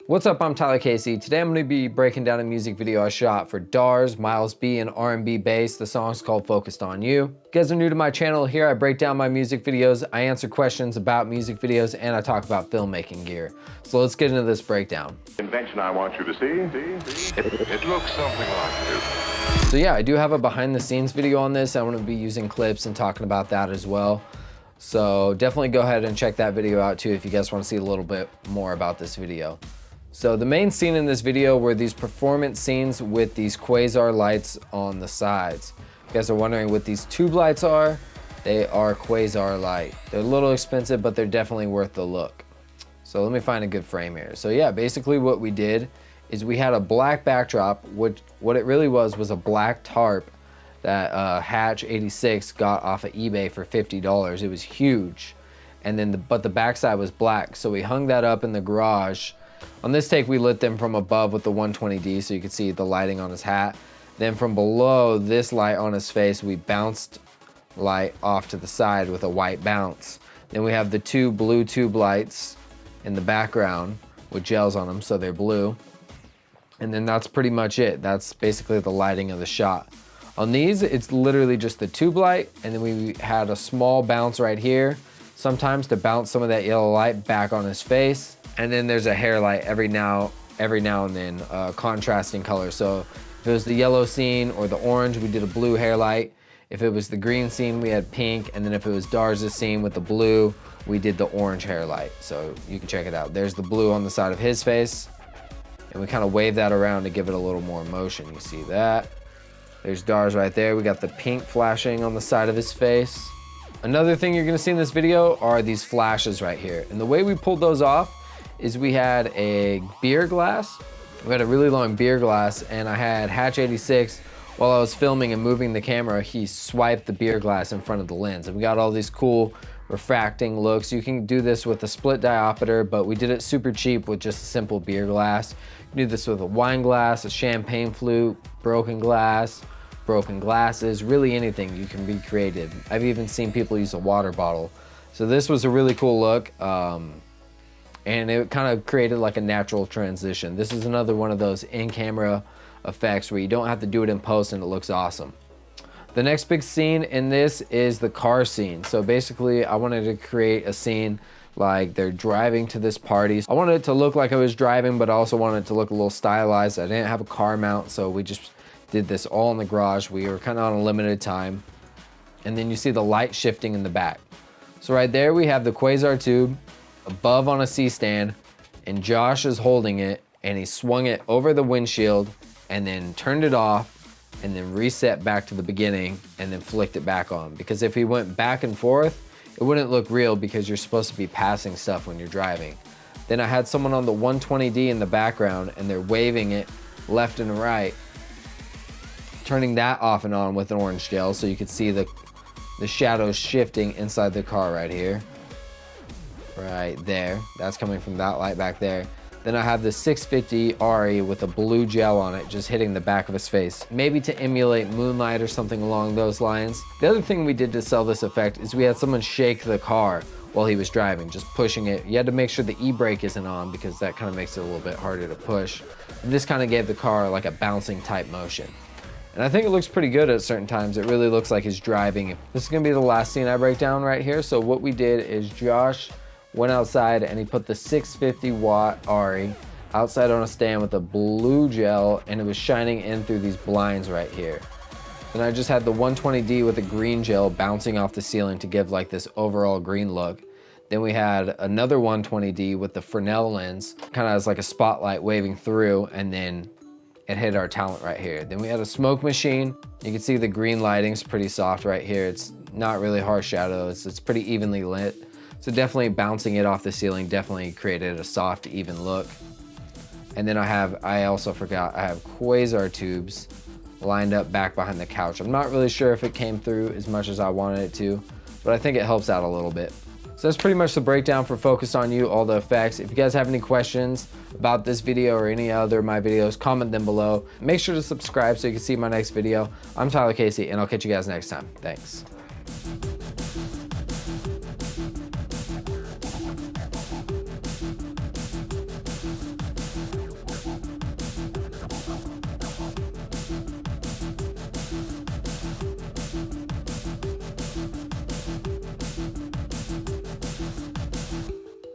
What's up, I'm Tyler Casey. Today I'm going to be breaking down a music video I shot for Darz, Miles B, and Rnb Base. The song's called Focused on You. If you guys are new to my channel, here I break down my music videos, I answer questions about music videos, and I talk about filmmaking gear. So let's get into this breakdown. Invention I want you to see. It looks something like this. So yeah, I do have a behind the scenes video on this. I want to be using clips and talking about that as well. So definitely go ahead and check that video out too if you guys want to see a little bit more about this video. So the main scene in this video were these performance scenes with these quasar lights on the sides. If you guys are wondering what these tube lights are, they are quasar light. They're a little expensive, but they're definitely worth the look. So let me find a good frame here. So yeah, basically what we did is we had a black backdrop, which what it really was a black tarp that Hatch 86 got off of eBay for $50. It was huge. And then but the backside was black. So we hung that up in the garage. On this take, we lit them from above with the 120D so you could see the lighting on his hat. Then from below this light on his face, we bounced light off to the side with a white bounce. Then we have the two blue tube lights in the background with gels on them, so they're blue. And then that's pretty much it. That's basically the lighting of the shot. On these, it's literally just the tube light, and then we had a small bounce right here, sometimes to bounce some of that yellow light back on his face. And then there's a hair light every now and then, contrasting color. So if it was the yellow scene or the orange, we did a blue hair light. If it was the green scene, we had pink. And then if it was Darz's scene with the blue, we did the orange hair light. So you can check it out. There's the blue on the side of his face. And we kind of wave that around to give it a little more motion. You see that? There's Darz right there. We got the pink flashing on the side of his face. Another thing you're gonna see in this video are these flashes right here. And the way we pulled those off is we had a beer glass. We had a really long beer glass, and I had Hatch 86, while I was filming and moving the camera, he swiped the beer glass in front of the lens. And we got all these cool refracting looks. You can do this with a split diopter, but we did it super cheap with just a simple beer glass. You can do this with a wine glass, a champagne flute, broken glass, broken glasses, really anything. You can be creative. I've even seen people use a water bottle. So this was a really cool look. And it kind of created like a natural transition. This is another one of those in-camera effects where you don't have to do it in post and it looks awesome. The next big scene in this is the car scene. So basically I wanted to create a scene like they're driving to this party. I wanted it to look like I was driving, but I also wanted it to look a little stylized. I didn't have a car mount, so we just did this all in the garage. We were kind of on a limited time. And then you see the light shifting in the back. So right there we have the quasar tube above on a C-stand, and Josh is holding it, and he swung it over the windshield and then turned it off and then reset back to the beginning and then flicked it back on. Because if he went back and forth, it wouldn't look real because you're supposed to be passing stuff when you're driving. Then I had someone on the 120D in the background, and they're waving it left and right, turning that off and on with an orange gel so you could see the shadows shifting inside the car right here. Right there, that's coming from that light back there. Then I have the 650 RE with a blue gel on it just hitting the back of his face, maybe to emulate moonlight or something along those lines. The other thing we did to sell this effect is we had someone shake the car while he was driving, just pushing it. You had to make sure the e-brake isn't on because that kind of makes it a little bit harder to push. And this kind of gave the car like a bouncing type motion. And I think it looks pretty good at certain times. It really looks like he's driving. This is gonna be the last scene I break down right here. So what we did is Josh went outside and he put the 650 watt RE outside on a stand with a blue gel, and it was shining in through these blinds right here. Then I just had the 120D with a green gel bouncing off the ceiling to give like this overall green look. Then we had another 120D with the Fresnel lens, kind of as like a spotlight waving through, and then it hit our talent right here. Then we had a smoke machine. You can see the green lighting's pretty soft right here. It's not really harsh shadow. It's pretty evenly lit. So definitely bouncing it off the ceiling definitely created a soft, even look. And then I also forgot, I have quasar tubes lined up back behind the couch. I'm not really sure if it came through as much as I wanted it to, but I think it helps out a little bit. So that's pretty much the breakdown for Focused on You, all the effects. If you guys have any questions about this video or any other of my videos, comment them below. Make sure to subscribe so you can see my next video. I'm Tyler Casey, and I'll catch you guys next time. Thanks.